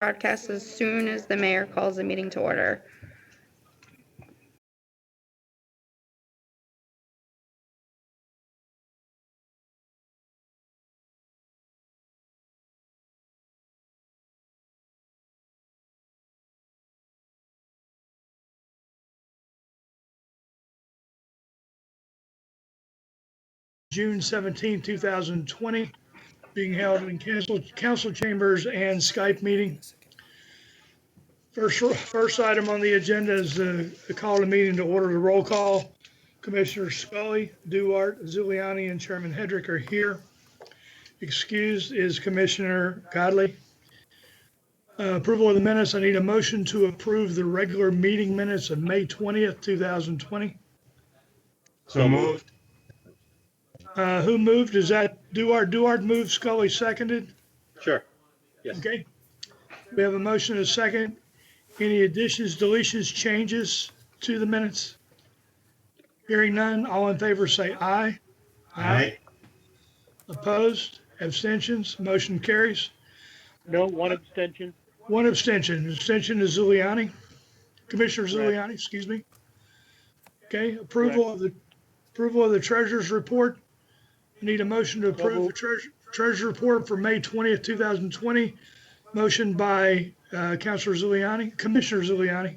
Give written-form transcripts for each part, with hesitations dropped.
broadcast as soon as the mayor calls the meeting to order. June 17, 2020, being held in council chambers and Skype meeting. First item on the agenda is the call to meeting to order. The roll call. Commissioner Scully, Duarte, Zuliani, and Chairman Hedrick are here. Excused is Commissioner Godley. Approval of the minutes. I need a motion to approve the regular meeting minutes of May 20th, 2020. So moved. Who moved? Is that Duarte? Duarte moved, Scully seconded? Sure. Yes. Okay. We have a motion and a second. Any additions, deletions, changes to the minutes? Hearing none, all in favor say aye. Aye. Opposed? Abstentions? Motion carries. No, one abstention. One abstention. Abstention is Zuliani. Commissioner Correct. Zuliani, excuse me. Okay, approval of the treasurer's report. Need a motion to approve the treasurer's report for May 20th, 2020. Motion by Councilor Zuliani, Commissioner Zuliani.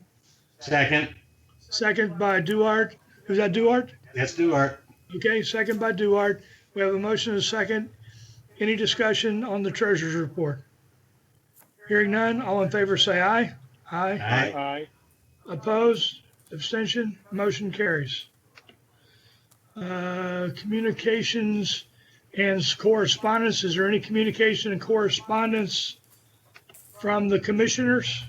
Second. Second by Duarte. Who's that, Duarte? Yes, Duarte. Okay, second by Duarte. We have a motion and a second. Any discussion on the treasurer's report? Hearing none, all in favor say aye. Aye. Aye. Aye. Opposed? Abstention? Motion carries. Communications and correspondence. Is there any communication and correspondence from the commissioners?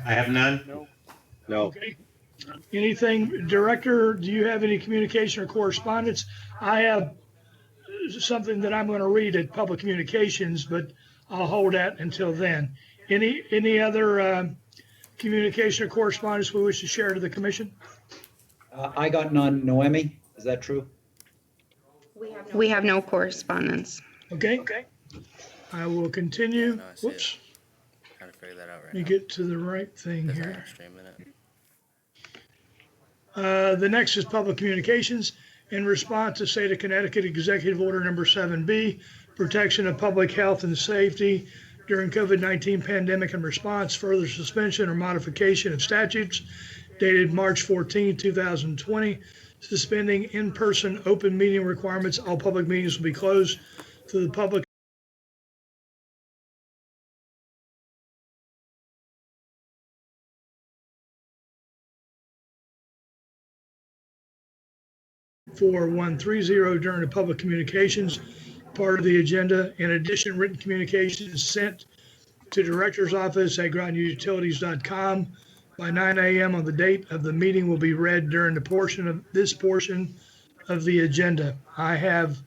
I have none. No. No. Okay. Anything, Director, do you have any communication or correspondence? I have something that I'm going to read at Public Communications, but I'll hold that until then. Any other communication or correspondence we wish to share to the commission? I got none. Noemi, is that true? We have no correspondence. Okay. I will continue. No, I see it. Whoops. Trying to figure that out right Let me now. get to the right thing There's an here. extra minute. The next is public communications. In response to State of Connecticut Executive Order Number 7B, protection of public health and safety during COVID-19 pandemic and response, further suspension or modification of statutes dated March 14, 2020, suspending in-person open meeting requirements. All public meetings will be closed to the public for 130 during the public communications part of the agenda. In addition, written communications sent to Director's Office at grotonutilities.com by 9 a.m. on the date of the meeting will be read during this portion of the agenda. I have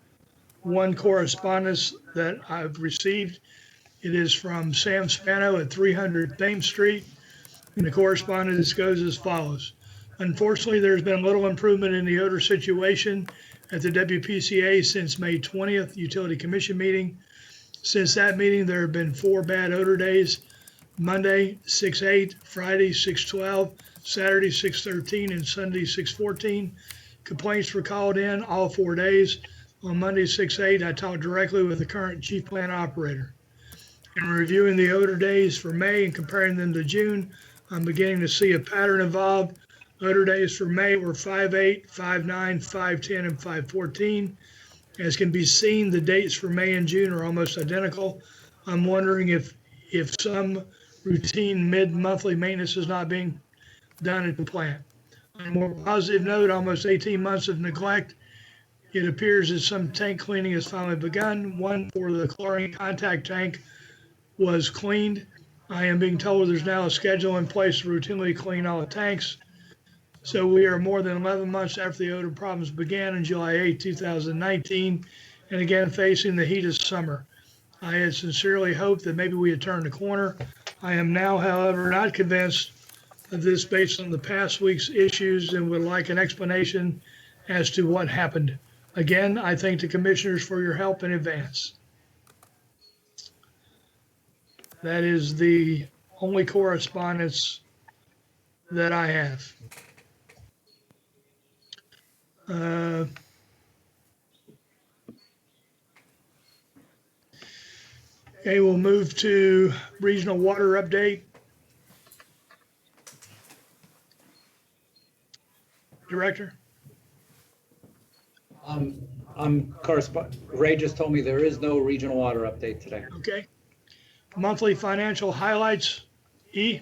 one correspondence that I've received. It is from Sam Spano at 300 Thames Street, and the correspondence goes as follows. Unfortunately, there's been little improvement in the odor situation at the WPCA since May 20th Utility Commission meeting. Since that meeting, there have been 4 bad odor days: Monday 6/8, Friday 6/12, Saturday 6/13, and Sunday 6/14. Complaints were called in all 4 days. On Monday 6/8, I talked directly with the current chief plant operator. In reviewing the odor days for May and comparing them to June, I'm beginning to see a pattern evolve. Odor days for May were 5/8, 5/9, 5/10, and 5/14. As can be seen, the dates for May and June are almost identical. I'm wondering if some routine mid-monthly maintenance is not being done at the plant. On a more positive note, almost 18 months of neglect, it appears that some tank cleaning has finally begun. One for the chlorine contact tank was cleaned. I am being told there's now a schedule in place to routinely clean all the tanks. So we are more than 11 months after the odor problems began on July 8, 2019, and again facing the heat of summer. I had sincerely hoped that maybe we had turned the corner. I am now, however, not convinced of this based on the past week's issues and would like an explanation as to what happened. Again, I thank the commissioners for your help in advance. That is the only correspondence that I have. Uh, Okay, we'll move to regional water update. Director? Ray just told me there is no regional water update today. Okay. Monthly financial highlights. E?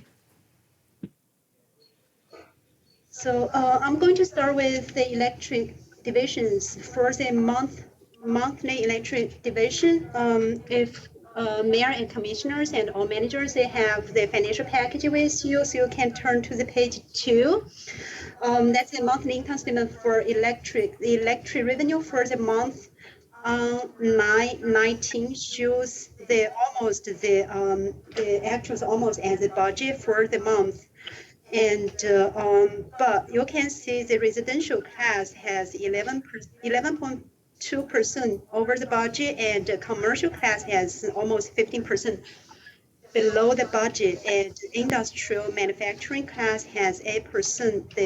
So I'm going to start with the electric divisions. For the monthly electric division, if mayor and commissioners and all managers, they have the financial package with you, so you can turn to the page 2. That's the monthly income statement for electric. The electric revenue for the month 9/19 shows the actuals almost as the budget for the month. And but you can see the residential class has 11.2% over the budget, and the commercial class has almost 15% below the budget, and industrial manufacturing class has 8%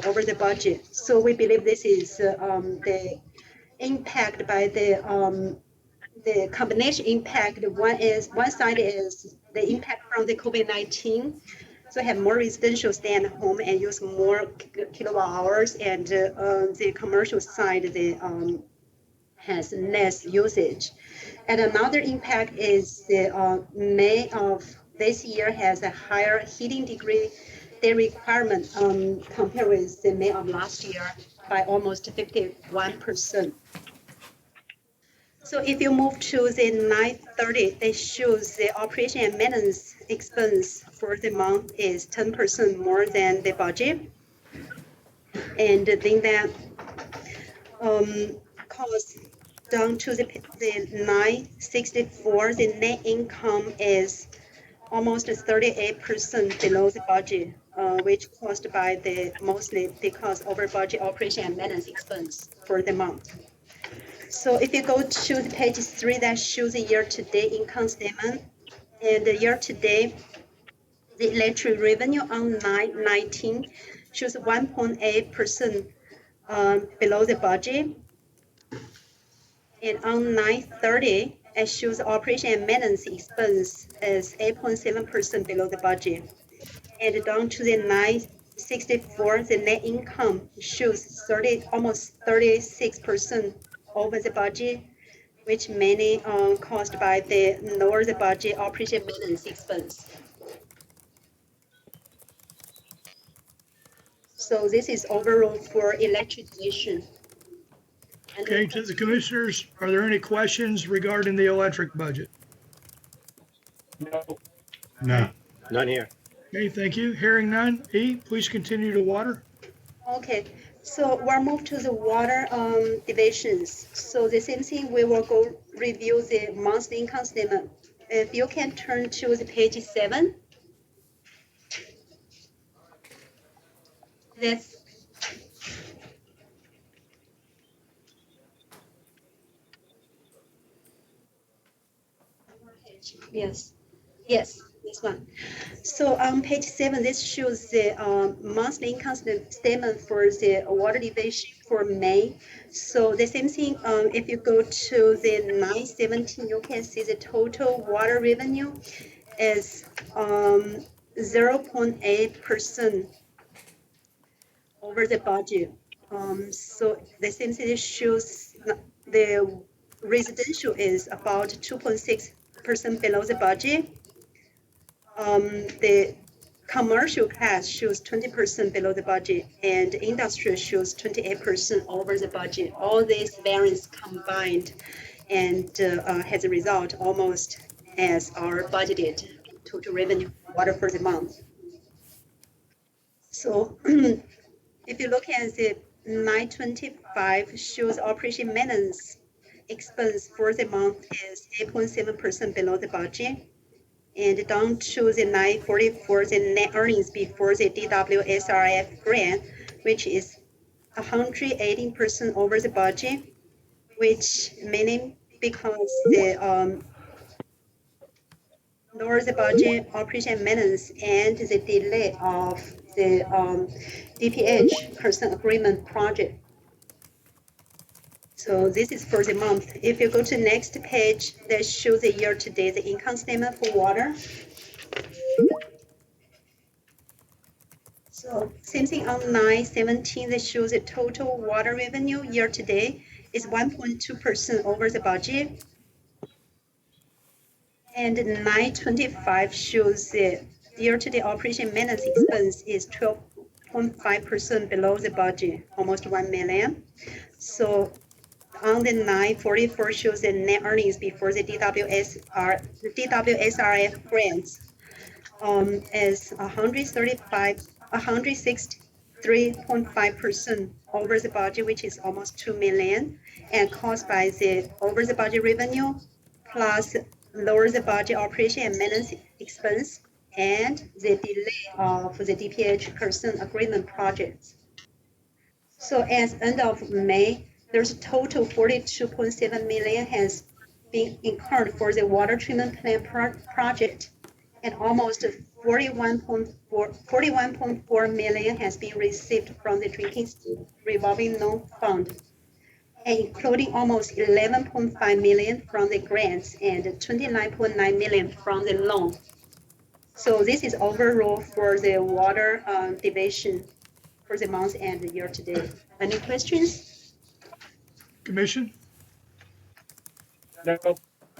over the budget. So we believe this is the impact by the combination impact. One side is the impact from the COVID-19. So have more residential stay at home and use more kilowatt hours, and the commercial side has less usage. And another impact is the May of this year has a higher heating degree day requirement compared with the May of last year by almost 51%. So if you move to the 930, it shows the operation and maintenance expense for the month is 10% more than the budget. And then that cost down to the 964, the net income is almost 38% below the budget, which caused by mostly because over budget operation and maintenance expense for the month. So if you go to the page 3, that shows the year-to-date income statement. And the year-to-date, the electric revenue on 9/19 shows 1.8% below the budget. And on 9/30, it shows operation and maintenance expense is 8.7% below the budget. And down to the 964, the net income shows almost 36% over the budget, which mainly caused by the lower the budget operation maintenance expense. So this is overall for electrification. Okay, to the commissioners, are there any questions regarding the electric budget? No. No. None here. Okay, thank you. Hearing none. E, please continue to water. Okay, so we'll move to the water divisions. So the same thing, we will go review the monthly income statement. If you can turn to the page 7. That's yes, this one. So on page 7, this shows the monthly income statement for the water division for May. So the same thing, if you go to the 9/17, you can see the total water revenue is 0.8% over the budget. So the same thing shows the residential is about 2.6% below the budget. The commercial class shows 20% below the budget, and industrial shows 28% over the budget. All these variants combined and has a result almost as our budgeted total revenue water for the month. So if you look at the 9/25 shows operation maintenance expense for the month is 8.7% below the budget. And down to the 9/44, the net earnings before the DWSRF grant, which is 118% over the budget, which mainly because the lower the budget, operation and maintenance, and the delay of the DPH person agreement project. So this is for the month. If you go to next page, that shows the year-to-date, the income statement for water. So same thing on 9/17, that shows the total water revenue year-to-date is 1.2% over the budget. And 9/25 shows the year-to-date operation maintenance expense is 12.5% below the budget, almost 1 million. So on the 9/44 shows the net earnings before the DWSRF grants is 163.5% over the budget, which is almost 2 million, and caused by the over the budget revenue plus lower the budget operation and maintenance expense and the delay of the DPH person agreement projects. So as end of May, there's a total 42.7 million has been incurred for the water treatment plant project, and almost 41.4 million has been received from the drinking revolving loan fund, and including almost 11.5 million from the grants and 29.9 million from the loan. So this is overall for the water division for the month and the year to date. Any questions? Commission? No.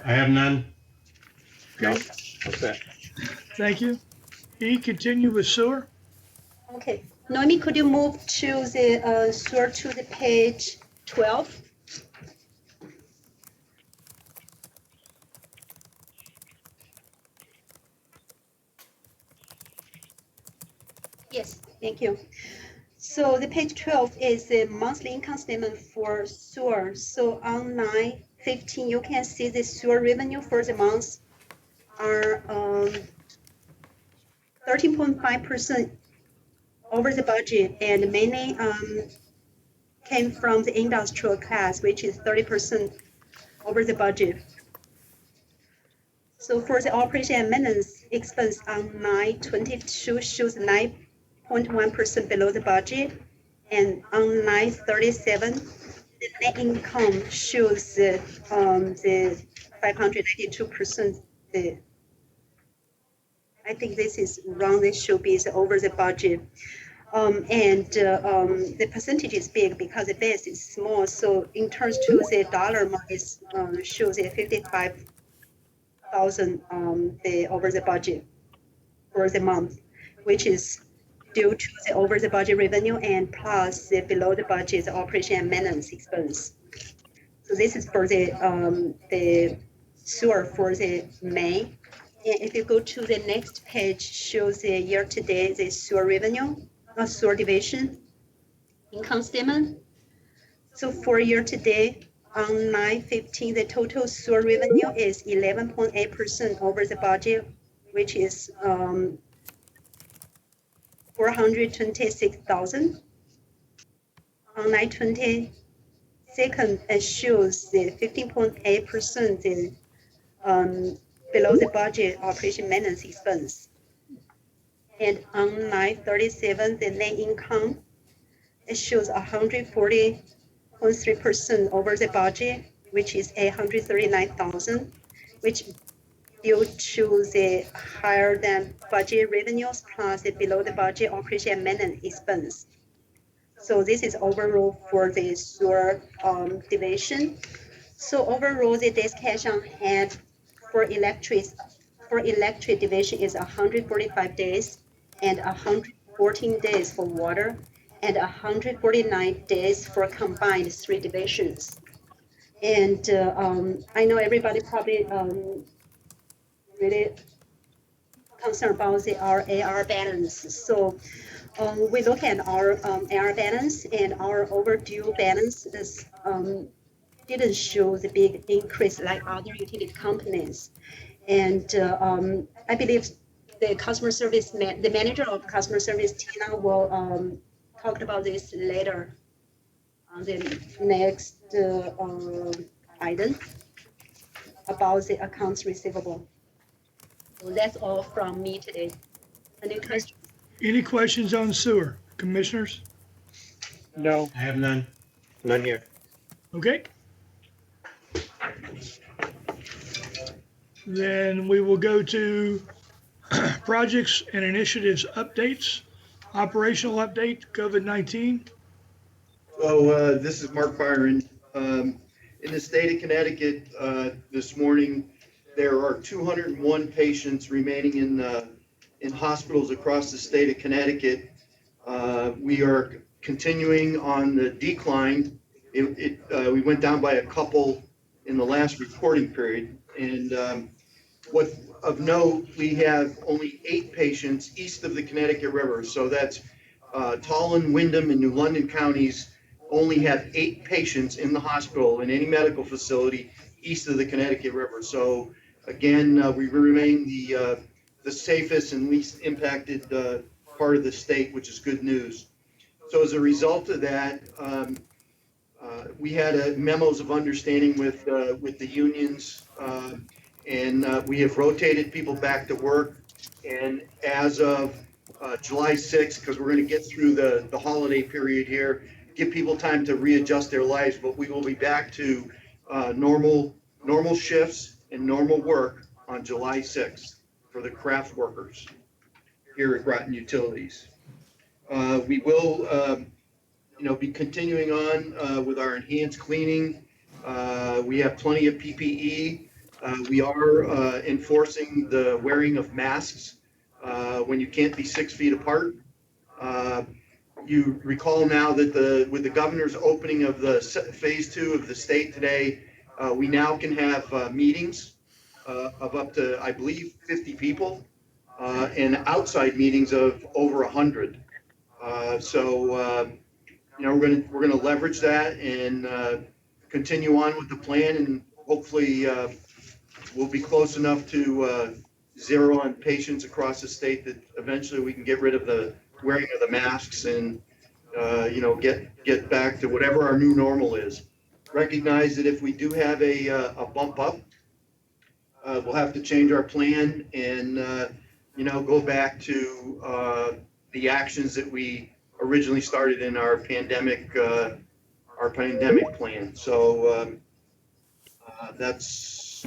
I have none. Okay, Okay. thank you. E, continue with sewer. Okay, Noemi, could you move to the sewer to the page 12? Yes, thank you. So the page 12 is the monthly income statement for sewer. So on 9/15, you can see the sewer revenue for the month are 13.5% over the budget, and mainly came from the industrial class, which is 30% over the budget. So for the operation and maintenance expense on 9/22 shows 9.1% below the budget, and on 9/37, the net income shows the 592%. I think this is wrong. This should be over the budget. The percentage is big because the base is small. So in terms to the dollar amount, it shows a 55,000 over the budget for the month, which is due to the over the budget revenue and plus the below the budget the operation and maintenance expense. So this is for the sewer for the May. And if you go to the next page, shows the year to date the sewer revenue, sewer division income statement. So for year to date on 9/15, the total sewer revenue is 11.8% over the budget, which is 426,000. On 9/22, it shows the 15.8% below the budget operation maintenance expense. And on 9/37, the net income, it shows 140.3% over the budget, which is 839,000, which due to the higher than budget revenues plus the below the budget operation and maintenance expense. So this is overall for the sewer division. So overall, the days cash on hand for electric division is 145 days, and 114 days for water, and 149 days for combined three divisions. And I know everybody probably really concerned about our AR balance. So we look at our AR balance, and our overdue balance is didn't show the big increase like other utility companies. And I believe the customer service, the manager of customer service, Tina, will talk about this later on the next item about the accounts receivable. So that's all from me today. Any questions? Any questions on sewer, commissioners? No. I have none. None here. Okay. Then we will go to projects and initiatives updates, operational update, COVID-19. So this is Mark Byron. In the state of Connecticut, this morning, there are 201 patients remaining in hospitals across the state of Connecticut. We are continuing on the decline. We went down by a couple in the last reporting period. And what of note, we have only 8 patients east of the Connecticut River. So that's Tallinn, Wyndham, and New London counties only have 8 patients in the hospital in any medical facility east of the Connecticut River. So again, we remain the safest and least impacted part of the state, which is good news. So as a result of that, we had memos of understanding with the unions, and we have rotated people back to work. And as of July 6th, because we're going to get through the holiday period here, give people time to readjust their lives, but we will be back to normal shifts and normal work on July 6th for the craft workers here at Groton Utilities. We will, be continuing on with our enhanced cleaning. We have plenty of PPE. We are enforcing the wearing of masks when you can't be 6 feet apart. You recall now that with the governor's opening of the phase 2 of the state today, we now can have meetings of up to, I believe, 50 people, and outside meetings of over 100. So we're gonna leverage that and continue on with the plan, and hopefully we'll be close enough to zero on patients across the state that eventually we can get rid of the wearing of the masks and get back to whatever our new normal is. Recognize that if we do have a bump up, we'll have to change our plan and go back to the actions that we originally started in our pandemic plan. So that's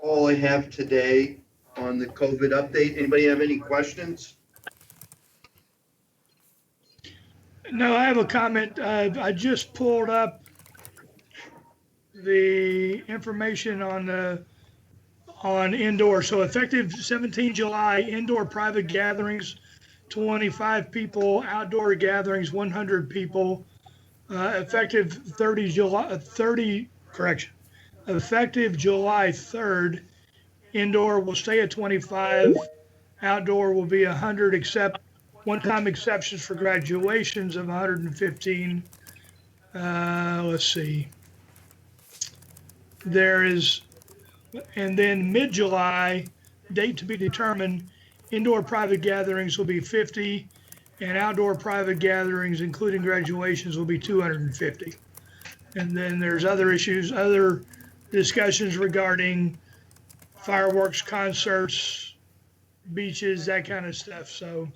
all I have today on the COVID update. Anybody have any questions? No, I have a comment. I just pulled up the information on indoor. So effective 17 July, indoor private gatherings, 25 people, outdoor gatherings, 100 people. Effective effective July 3rd, indoor will stay at 25, outdoor will be 100, except one-time exceptions for graduations of 115. Let's see. And then mid-July, date to be determined, indoor private gatherings will be 50, and outdoor private gatherings, including graduations, will be 250. And then there's other discussions regarding fireworks, concerts, beaches, that kind of stuff. So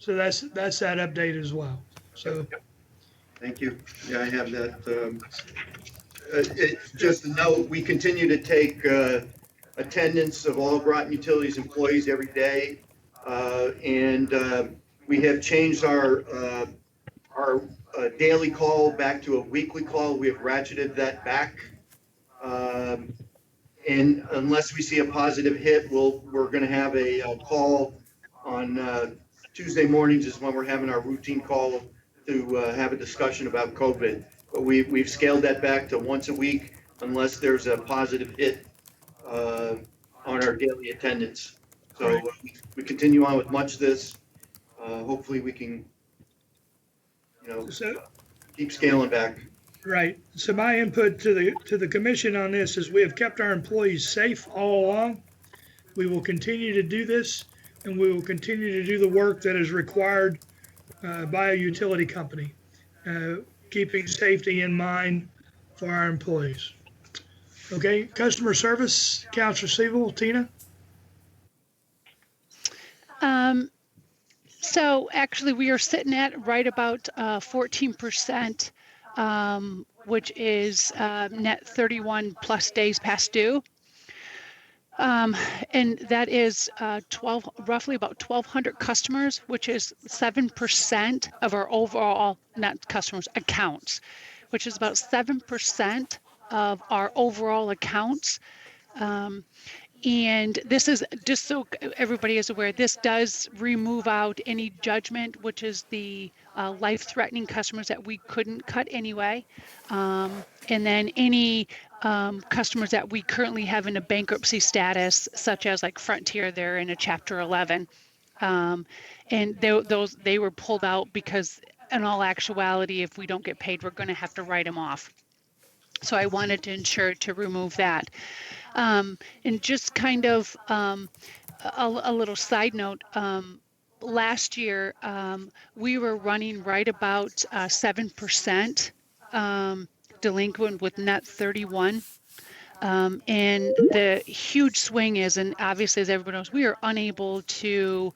that's that update as well. So Thank you. Yeah, I have that. Just a note, we continue to take attendance of all Groton Utilities employees every day. And we have changed our daily call back to a weekly call. We have ratcheted that back. And unless we see a positive hit, we're going to have a call on Tuesday mornings is when we're having our routine call to have a discussion about COVID. But we've scaled that back to once a week unless there's a positive hit on our daily attendance. So we continue on with much of this. Hopefully we can, keep scaling back. right. So my input to the commission on this is we have kept our employees safe all along. We will continue to do this, and we will continue to do the work that is required by a utility company, keeping safety in mind for our employees. Okay, customer service, accounts receivable, Tina? So actually, we are sitting at right about 14%, which is net 31 plus days past due. And that is roughly about 1,200 customers, which is 7% of our overall, not customers, accounts, which is about 7% of our overall accounts. And this is just so everybody is aware, this does remove out any judgment, which is the life-threatening customers that we couldn't cut anyway. And then any customers that we currently have in a bankruptcy status, such as like Frontier, they're in a Chapter 11. And they were pulled out because in all actuality, if we don't get paid, we're going to have to write them off. So I wanted to ensure to remove that. And just kind of a little side note, last year we were running right about 7% delinquent with net 31. And the huge swing is, and obviously as everyone knows, we are unable to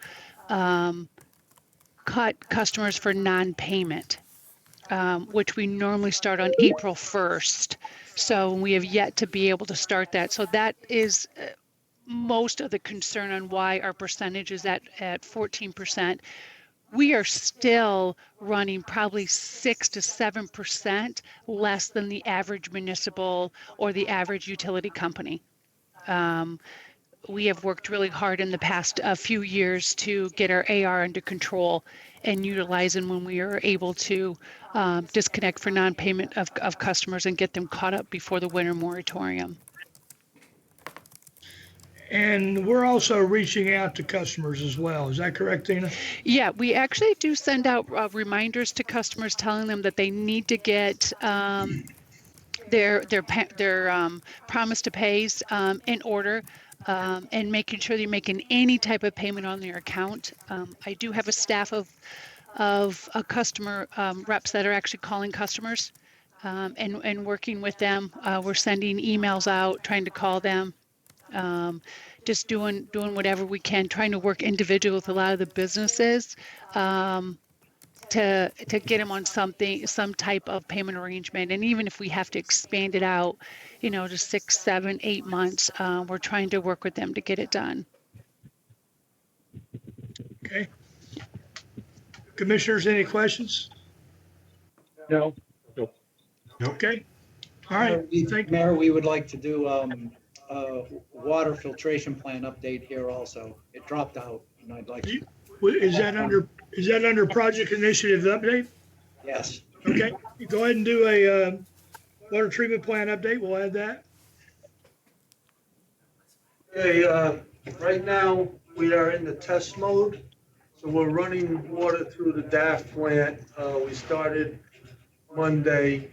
cut customers for non-payment. Which we normally start on April 1st. So we have yet to be able to start that. So that is most of the concern on why our percentage is at 14%. We are still running probably 6 to 7% less than the average municipal or the average utility company. We have worked really hard in the past few years to get our AR under control and utilize them when we are able to disconnect for non-payment of customers and get them caught up before the winter moratorium. And we're also reaching out to customers as well. Is that correct, Tina? Yeah, we actually do send out reminders to customers telling them that they need to get their promise to pays in order. And making sure they're making any type of payment on their account. I do have a staff of customer reps that are actually calling customers and working with them. We're sending emails out, trying to call them, just doing whatever we can, trying to work individually with a lot of the businesses to get them on some type of payment arrangement. And even if we have to expand it out, to 6, 7, 8 months, we're trying to work with them to get it done. Okay. Commissioners, any questions? No. Okay. All right. Thank Mayor, we would like to do a water filtration plant update here also. It dropped out, and I'd like to. Is that under project initiative update? Yes. Okay. You go ahead and do a water treatment plant update. We'll add that. Okay, right now, we are in the test mode. So we're running water through the DAF plant. We started Monday,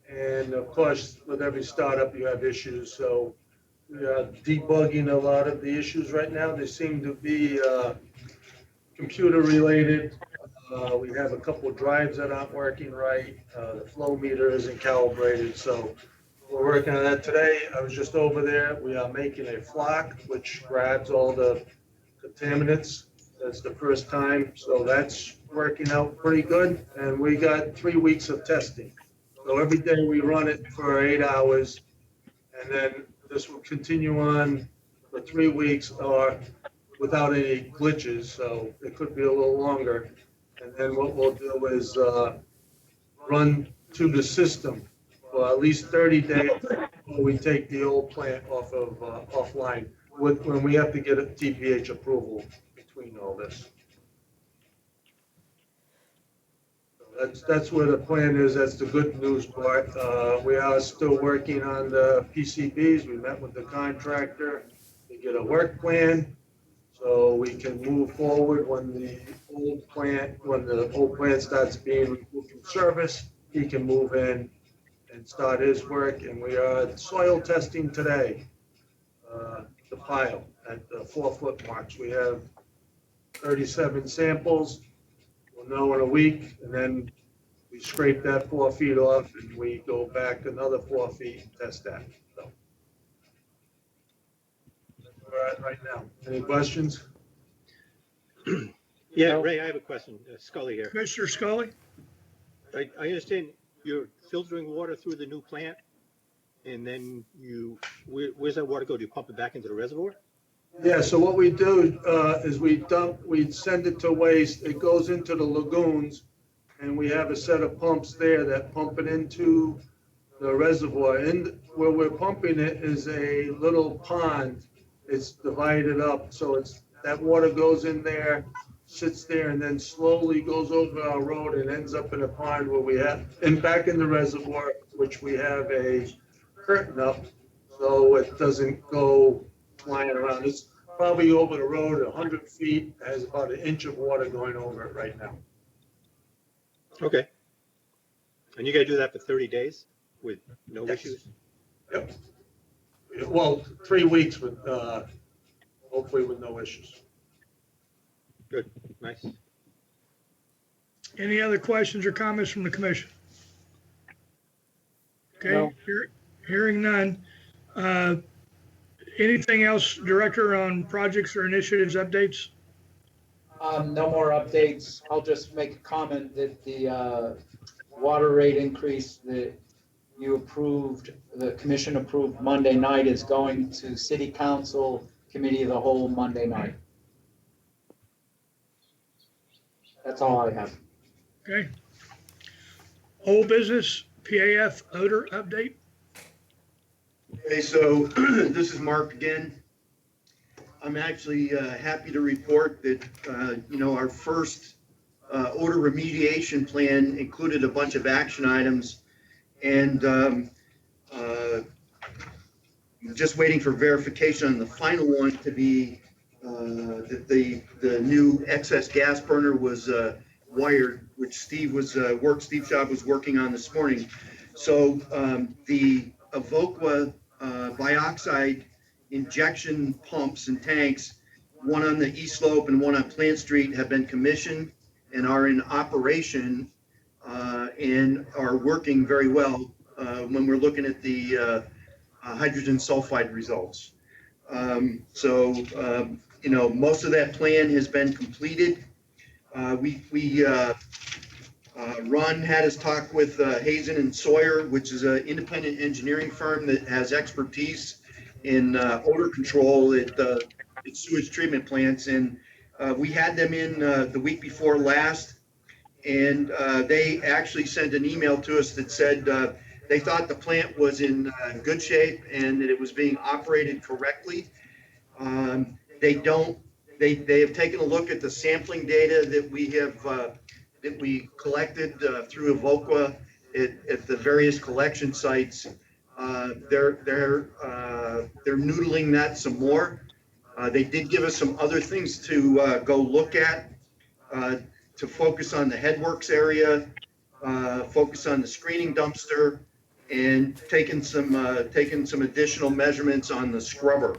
and of course, with every startup, you have issues. So we are debugging a lot of the issues right now. They seem to be computer related. We have a couple of drives that aren't working right. The flow meter isn't calibrated, so we're working on that today. I was just over there. We are making a flock, which grabs all the contaminants. That's the first time, so that's working out pretty good. And we got 3 weeks of testing. So every day we run it for 8 hours, and then this will continue on for 3 weeks or without any glitches, so it could be a little longer. And then what we'll do is run to the system for at least 30 days before we take the old plant off of offline, when we have to get a TPH approval between all this. So that's where the plan is. That's the good news part. We are still working on the PCBs. We met with the contractor to get a work plan, so we can move forward when the old plant starts being removed from service. He can move in and start his work, and we are soil testing today, the pile at the 4-foot marks. We have 37 samples. We'll know in a week, and then we scrape that 4 feet off, and we go back another 4 feet and test that. So right now. Any questions? Yeah, No. Ray, I have a question. Scully here. Commissioner Scully? I understand you're filtering water through the new plant, and then where's that water go? Do you pump it back into the reservoir? Yeah, so what we do is we send it to waste, it goes into the lagoons, and we have a set of pumps there that pump it into the reservoir. And where we're pumping it is a little pond. It's divided up, so that water goes in there, sits there, and then slowly goes over our road and ends up in a pond and back in the reservoir, which we have a curtain up, so it doesn't go flying around. It's probably over the road 100 feet, has about an inch of water going over it right now. Okay. And you gotta do that for 30 days with no Yes. issues? Yep. Well, 3 weeks with, hopefully with no issues. Good, nice. Any other questions or comments from the commission? Okay, No. hearing none. Anything else, Director, on projects or initiatives updates? No more updates. I'll just make a comment that the water rate increase that the commission approved Monday night is going to city council committee of the whole Monday night. That's all I have. Okay. Old business, PAF odor update. Okay, so this is Mark again. I'm actually happy to report that, our first odor remediation plan included a bunch of action items, and just waiting for verification on the final one to be that the new excess gas burner was wired, which Steve Job was working on this morning. So the Evoqua bioxide injection pumps and tanks, one on the east slope and one on Plant Street, have been commissioned and are in operation and are working very well when we're looking at the hydrogen sulfide results. Most of that plan has been completed. Ron had us talk with Hazen and Sawyer, which is an independent engineering firm that has expertise in odor control at sewage treatment plants. And we had them in the week before last, and they actually sent an email to us that said they thought the plant was in good shape and that it was being operated correctly. They have taken a look at the sampling data that we collected through Evoqua at the various collection sites. They're noodling that some more. They did give us some other things to go look at, to focus on the headworks area, focus on the screening dumpster, and taking some additional measurements on the scrubber.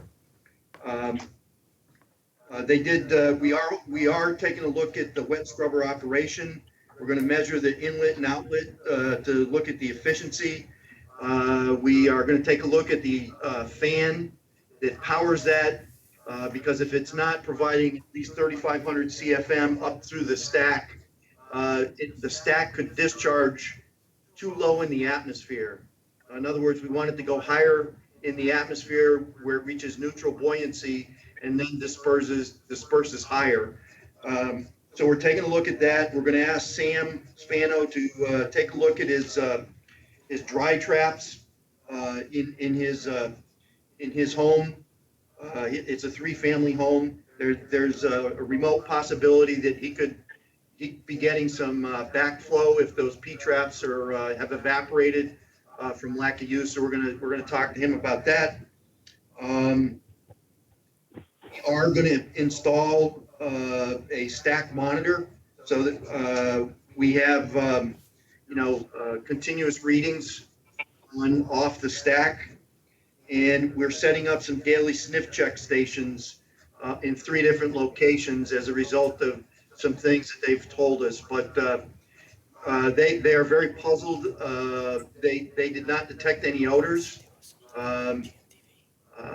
We are taking a look at the wet scrubber operation. We're going to measure the inlet and outlet to look at the efficiency. We are going to take a look at the fan that powers that, because if it's not providing at least 3,500 CFM up through the stack, the stack could discharge too low in the atmosphere. In other words, we want it to go higher in the atmosphere where it reaches neutral buoyancy and then disperses higher. So we're taking a look at that. We're going to ask Sam Spano to take a look at his dry traps in his home. It's a 3-family home. There's a remote possibility that he'd be getting some backflow if those P traps have evaporated from lack of use. So we're gonna talk to him about that. We are going to install a stack monitor so that we have continuous readings off the stack, and we're setting up some daily sniff check stations in 3 different locations as a result of some things that they've told us. But they are very puzzled. They did not detect any odors.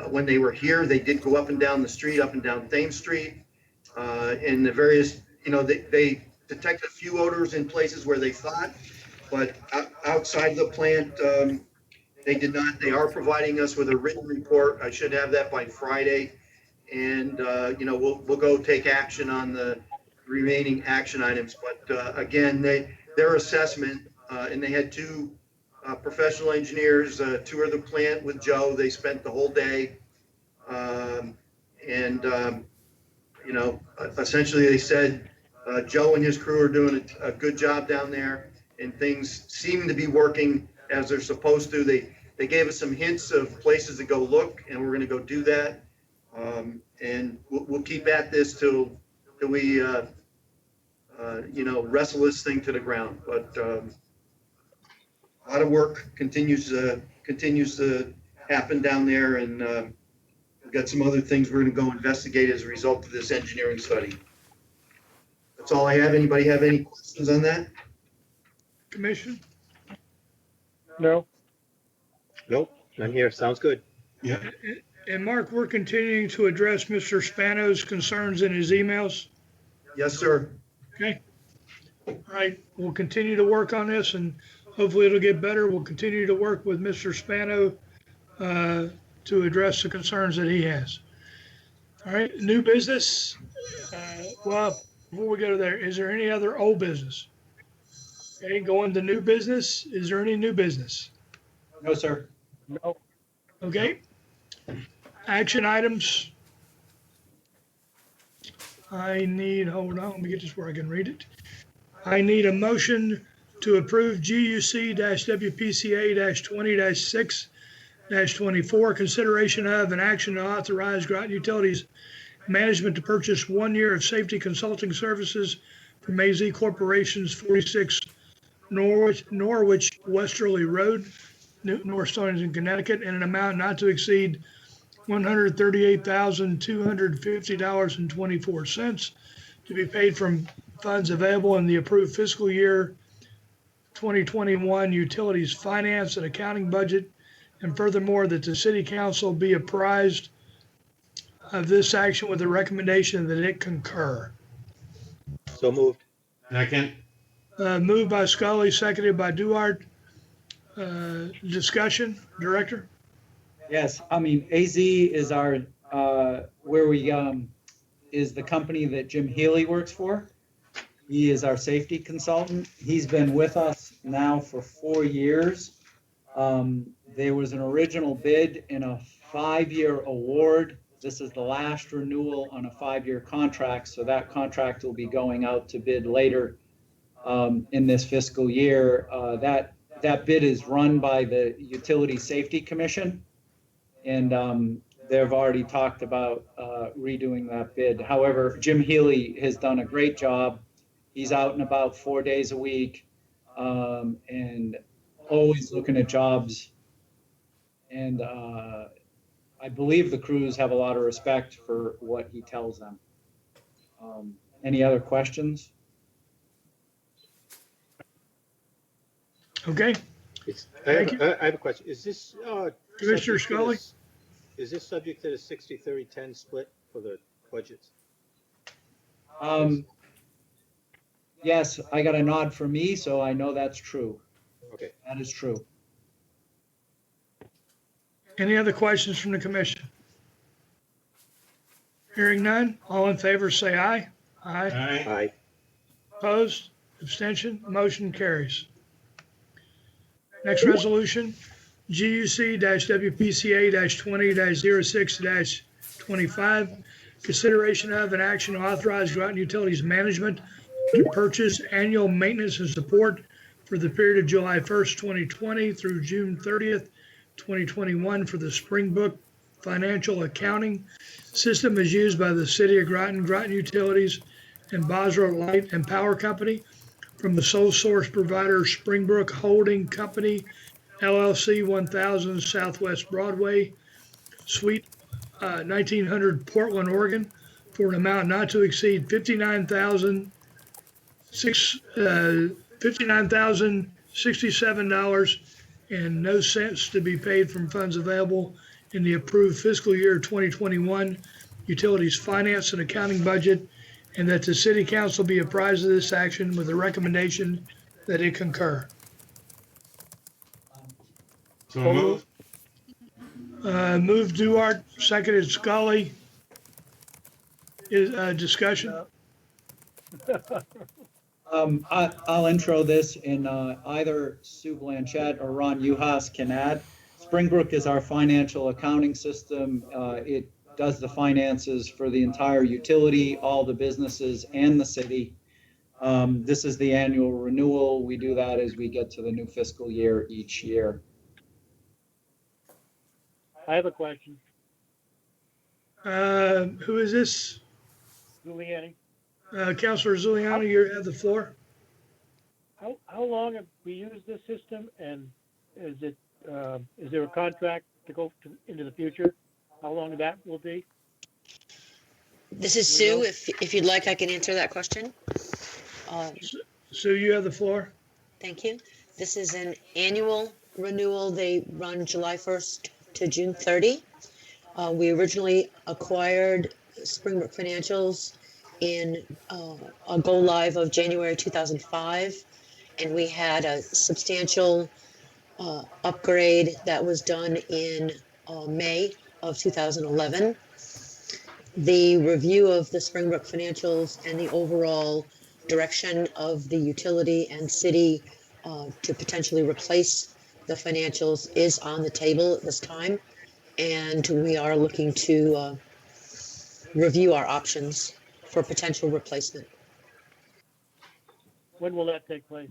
When they were here, they did go up and down the street, up and down Thames Street. In the various, they detected a few odors in places where they thought, but outside the plant, they did not. They are providing us with a written report. I should have that by Friday. And, we'll go take action on the remaining action items. But again, their assessment, and they had two professional engineers tour the plant with Joe. They spent the whole day. Essentially they said Joe and his crew are doing a good job down there, and things seem to be working as they're supposed to. They gave us some hints of places to go look, and we're going to go do that. And we'll keep at this till we wrestle this thing to the ground. But a lot of work continues to happen down there, and we've got some other things we're going to go investigate as a result of this engineering study. That's all I have. Anybody have any questions on that? Commission? No. Nope, none here. Sounds good. Yeah. And Mark, we're continuing to address Mr. Spano's concerns in his emails. Yes, sir. Okay. All right, we'll continue to work on this, and hopefully it'll get better. We'll continue to work with Mr. Spano to address the concerns that he has. All right, new business. Well, before we go there, is there any other old business? Okay, going to new business. Is there any new business? No, sir. No. Okay. Action items. Hold on, let me get this where I can read it. I need a motion to approve GUC-WPCA-20-6-24, consideration of an action to authorize Groton Utilities Management to purchase 1 year of safety consulting services from AZ Corporation's 46 Norwich Westerly Road, North Stonington, Connecticut, in an amount not to exceed $138,250.24 to be paid from funds available in the approved fiscal year 2021 utilities finance and accounting budget, and furthermore that the city council be apprised of this action with the recommendation that it concur. So moved. Second. Moved by Scully, seconded by Duarte. Discussion, Director? Yes, I mean, AZ is our, is the company that Jim Healy works for. He is our safety consultant. He's been with us now for 4 years. There was an original bid in a 5-year award. This is the last renewal on a 5-year contract, so that contract will be going out to bid later in this fiscal year. That bid is run by the Utility Safety Commission, and they've already talked about redoing that bid. However, Jim Healy has done a great job. He's out and about 4 days a week, and always looking at jobs. And I believe the crews have a lot of respect for what he tells them. Any other questions? Okay, I have a question. Is this, Commissioner subject to Scully? this- Is this subject to the 60-30-10 split for the budgets? Yes, I got a nod from me, so I know that's true. Okay. That is true. Any other questions from the commission? Hearing none, all in favor say aye. Aye. Aye. Aye. Opposed, abstention, motion carries. Next resolution, GUC-WPCA-20-06-25, consideration of an action to authorize Groton Utilities Management to purchase annual maintenance and support for the period of July 1st, 2020 through June 30th, 2021 for the Springbrook Financial Accounting System as used by the City of Groton, Groton Utilities, and Boswell Light and Power Company from the sole source provider Springbrook Holding Company, LLC, 1000 Southwest Broadway, Suite 1900, Portland, Oregon, for an amount not to exceed $59,067 and no cents to be paid from funds available in the approved fiscal year 2021 utilities finance and accounting budget, and that the city council be apprised of this action with a recommendation that it concur. So moved. Move Duart, seconded Scully. Is, discussion? I'll intro this, and either Sue Blanchett or Ron Uhas can add. Springbrook is our financial accounting system. It does the finances for the entire utility, all the businesses, and the city. This is the annual renewal. We do that as we get to the new fiscal year each year. I have a question. Who is this? Giuliani, Councilor Zuliani, you have the floor. how long have we used this system, and is there a contract to go into the future? How long that will be? This is We Sue. know. If you'd like, I can answer that question. Sue, you have the floor. Thank you. This is an annual renewal. They run July 1st to June 30. We originally acquired Springbrook Financials in a go live of January 2005, and we had a substantial upgrade that was done in May of 2011. The review of the Springbrook Financials and the overall direction of the utility and city to potentially replace the financials is on the table at this time. And we are looking to review our options for potential replacement. When will that take place?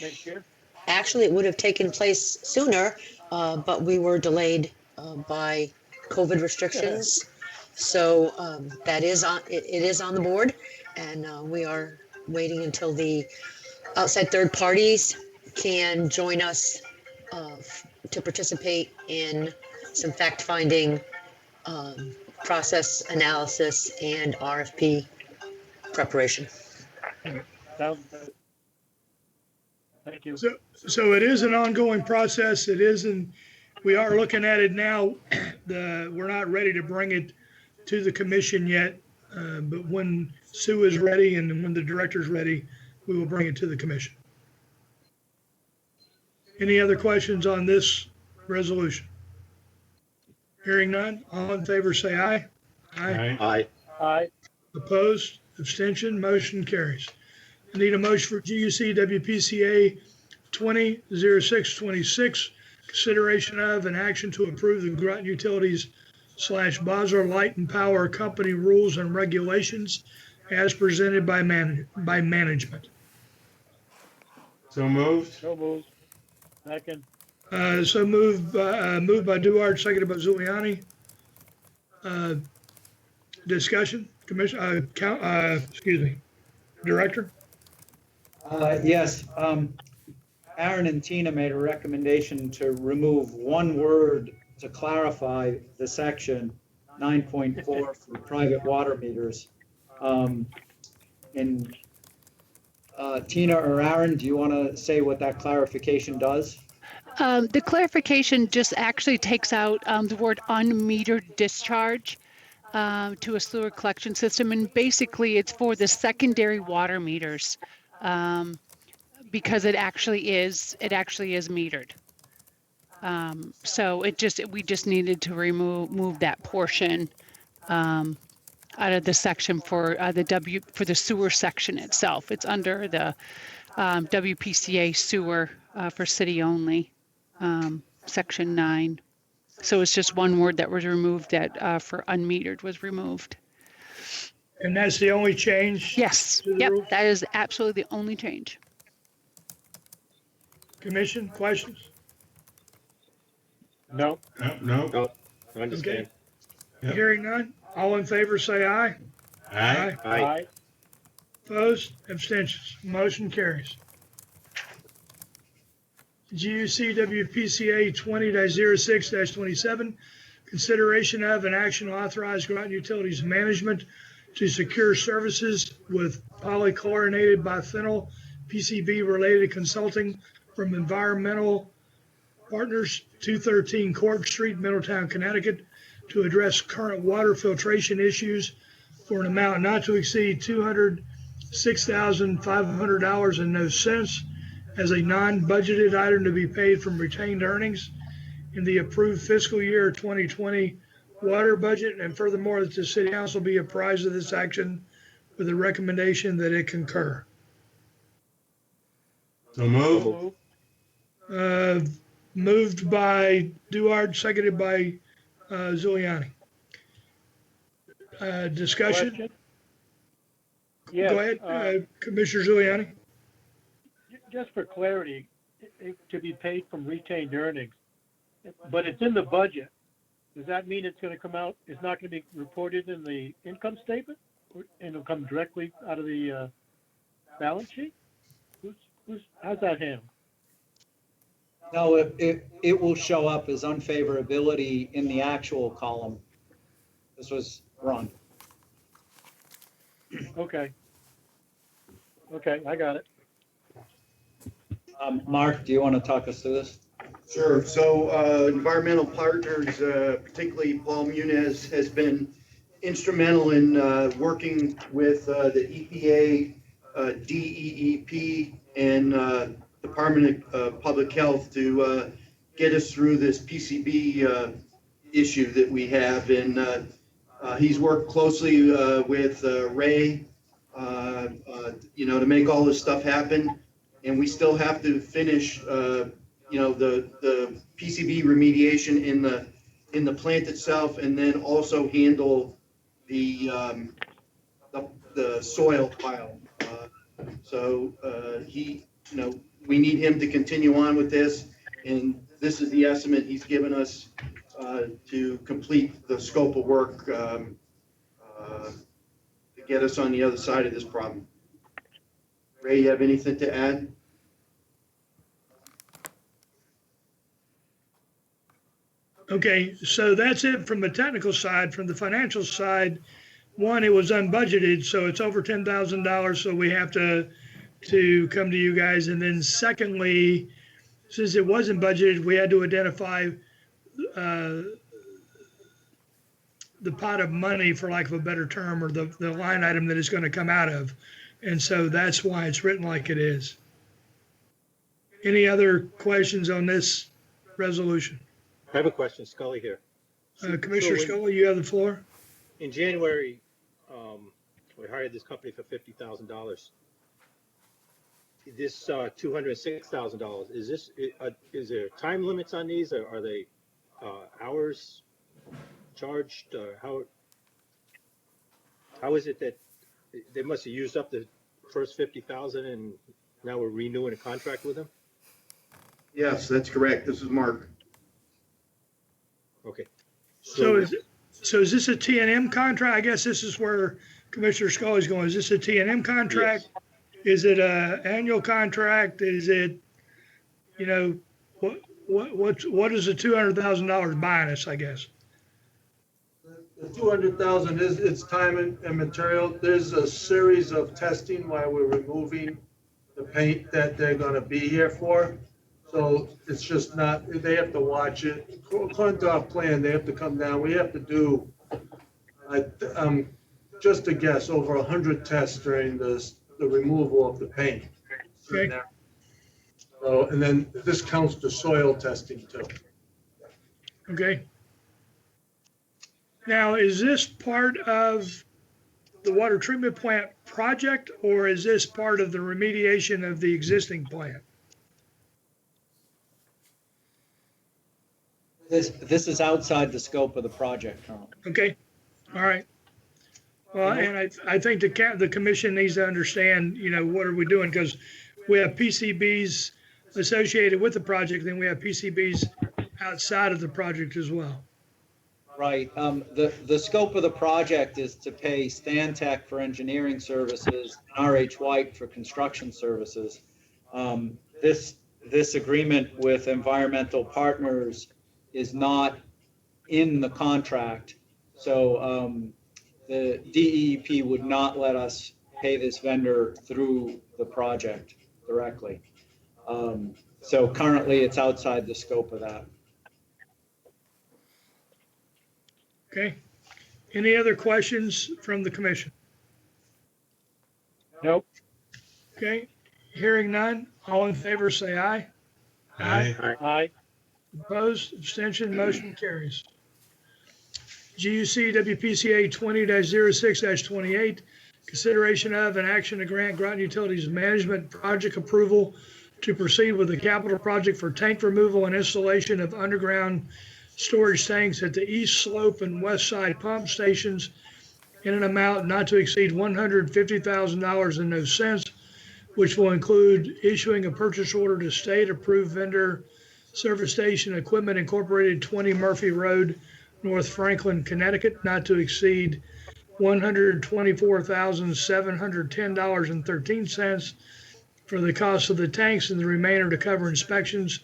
Next year? Actually, it would have taken place sooner, but we were delayed by COVID restrictions. So that is on, it is on the board, and we are waiting until the outside third parties can join us to participate in some fact-finding process analysis and RFP preparation. Sounds good. Thank you. So it is an ongoing process. It isn't, we are looking at it now. We're not ready to bring it to the commission yet. But when Sue is ready and when the director's ready, we will bring it to the commission. Any other questions on this resolution? Hearing none, all in favor say aye. Aye. Aye. Aye. Opposed, abstention, motion carries. I need a motion for GUC WPCA 200626, consideration of an action to approve the Groton Utilities / Basel Light and Power Company rules and regulations as presented by management. So moved. So moved. Second. So moved by Duarte, seconded by Zuliani. Discussion, commission, director. Yes, Aaron and Tina made a recommendation to remove one word to clarify the section 9.4 for private water meters. And Tina or Aaron, do you want to say what that clarification does? The clarification just actually takes out the word unmetered discharge to a sewer collection system, and basically it's for the secondary water meters because it actually is metered. So we just needed to remove that portion out of the section for the sewer section itself. It's under the WPCA sewer for city only, section 9. So it's just one word that was removed that for unmetered was removed. And that's the only change? Yes, to the yep, rule? that is absolutely the only change. Commission, questions? No. No. No, I understand. Yep. Hearing none, all in favor say aye. Aye. Aye. Opposed, abstentions, motion carries. GUC WPCA 20-06-27, consideration of an action to authorize Groton Utilities Management to secure services with polychlorinated biphenyl PCB related consulting from environmental Partners, 213 Court Street, Middletown, Connecticut, to address current water filtration issues for an amount not to exceed $206,500 and no cents as a non-budgeted item to be paid from retained earnings in the approved fiscal year 2020 water budget, and furthermore that the city council be apprised of this action with a recommendation that it concur. So moved. Moved by Duarte, seconded by Zuliani. Discussion? Question? Yes, Go ahead, Commissioner Zuliani. just for clarity, to be paid from retained earnings, but it's in the budget. Does that mean it's gonna come out, it's not gonna be reported in the income statement? And it'll come directly out of the, balance sheet? How's that handled? No, it will show up as unfavorability in the actual column. This was run. Okay. Okay, I got it. Mark, do you want to talk us through this? Sure. So environmental partners, particularly Paul Muniz, has been instrumental in working with the EPA, DEEP, and Department of Public Health to get us through this PCB issue that we have. And he's worked closely with Ray, to make all this stuff happen. And we still have to finish, the PCB remediation in the plant itself, and then also handle the soil pile. We need him to continue on with this, and this is the estimate he's given us to complete the scope of work to get us on the other side of this problem. Ray, you have anything to add? Okay, so that's it from the technical side. From the financial side, one, it was unbudgeted, so it's over $10,000, so we have to come to you guys. And then secondly, since it wasn't budgeted, we had to identify the pot of money, for lack of a better term, or the line item that it's going to come out of. And so that's why it's written like it is. Any other questions on this resolution? I have a question, Scully here. Commissioner So Scully, you have the floor. in January, we hired this company for $50,000. This $206,000, is there time limits on these, or are they hours charged? How is it that they must have used up the first 50,000 and now we're renewing a contract with them? Yes, that's correct. This is Mark. Okay. So is this a T&M contract? I guess this is where Commissioner Scully's going. Is this a T&M contract? Yes. Is it a annual contract? Is it, what is the $200,000 buying us, I guess? The 200,000 it's time and material. There's a series of testing while we're removing the paint that they're gonna be here for. So it's just not, they have to watch it. According to our plan, they have to come down. We have to do, just a guess, over 100 tests during the removal of the paint. Okay. So, and then this counts the soil testing too. Okay. Now, is this part of the water treatment plant project, or is this part of the remediation of the existing plant? This is outside the scope of the project currently. Okay, all right. Well, and I think the commission needs to understand, what are we doing? Because we have PCBs associated with the project, then we have PCBs outside of the project as well. Right. The scope of the project is to pay Stantec for engineering services and RH White for construction services. This agreement with environmental partners is not in the contract. So the DEP would not let us pay this vendor through the project directly. So currently, it's outside the scope of that. Okay. Any other questions from the commission? Nope. Okay. Hearing none, all in favor say aye. Aye. Aye. Opposed, abstention, motion carries. GUC WPCA 20-06-28, consideration of an action to grant Groton Utilities Management project approval to proceed with the capital project for tank removal and installation of underground storage tanks at the east slope and west side pump stations in an amount not to exceed $150,000 and no cents, which will include issuing a purchase order to state-approved vendor Service Station Equipment Incorporated, 20 Murphy Road, North Franklin, Connecticut, not to exceed $124,710.13 for the cost of the tanks and the remainder to cover inspections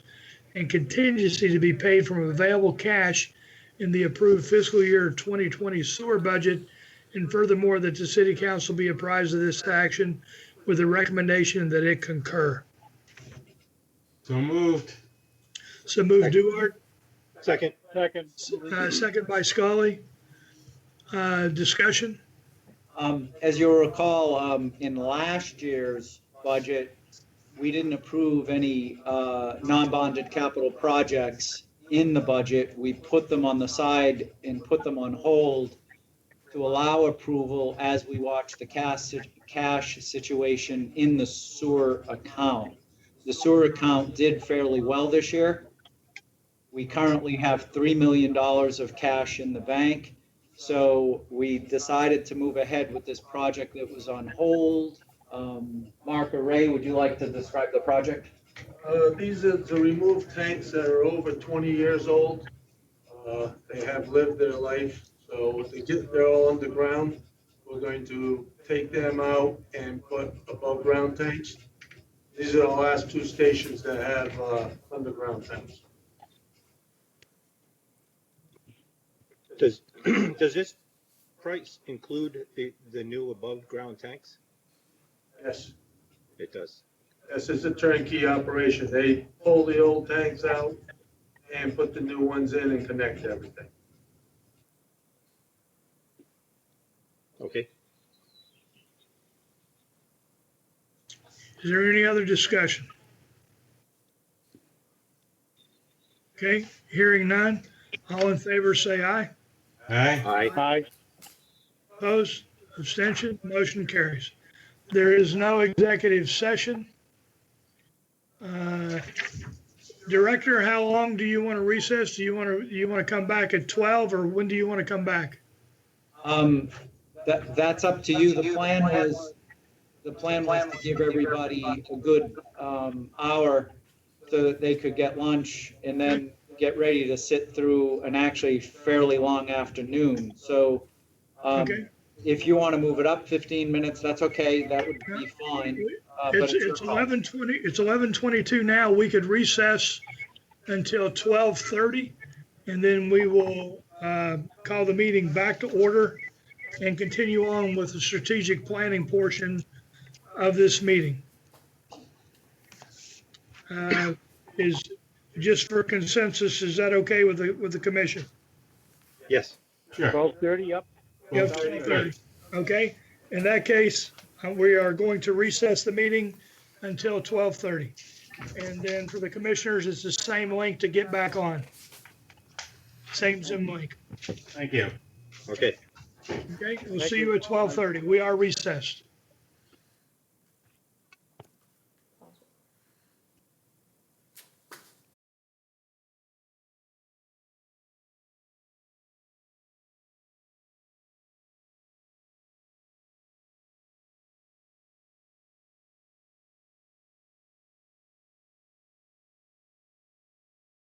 and contingency to be paid from available cash in the approved fiscal year 2020 sewer budget. And furthermore, that the city council be apprised of this action with a recommendation that it concur. So moved. So move Duart, Second. Second. second by Scully. Discussion? As you'll recall, in last year's budget, we didn't approve any non-bonded capital projects in the budget. We put them on the side and put them on hold to allow approval as we watch the cash situation in the sewer account. The sewer account did fairly well this year. We currently have $3 million of cash in the bank. So we decided to move ahead with this project that was on hold. Mark or Ray, would you like to describe the project? These are to remove tanks that are over 20 years old. They have lived their life, so they're all underground. We're going to take them out and put above ground tanks. These are the last two stations that have underground tanks. Does this price include the new above ground tanks? Yes, It does. this is a turnkey operation. They pull the old tanks out and put the new ones in and connect everything. Okay. Is there any other discussion? Okay, hearing none. All in favor say aye. Aye. Aye. Aye. Opposed, abstention, motion carries. There is no executive session. Director, how long do you want to recess? Do you want to come back at 12, or when do you want to come back? That's up to you. The plan was to give everybody a good hour so that they could get lunch and then get ready to sit through an actually fairly long afternoon. So Okay. if you want to move it up 15 minutes, that's okay. That would be fine. But It's your call. 11:20, it's 11:22 now. We could recess until 12:30, and then we will call the meeting back to order and continue on with the strategic planning portion of this meeting. Is, just for consensus, is that okay with the commission? Yes. Sure. 12:30 up. Yep, 12:30. 12:30. Okay, in that case, we are going to recess the meeting until 12:30. And then for the commissioners, it's the same link to get back on. Same Zoom link. Thank you. Okay. Okay, we'll see you at 12:30. We are recessed.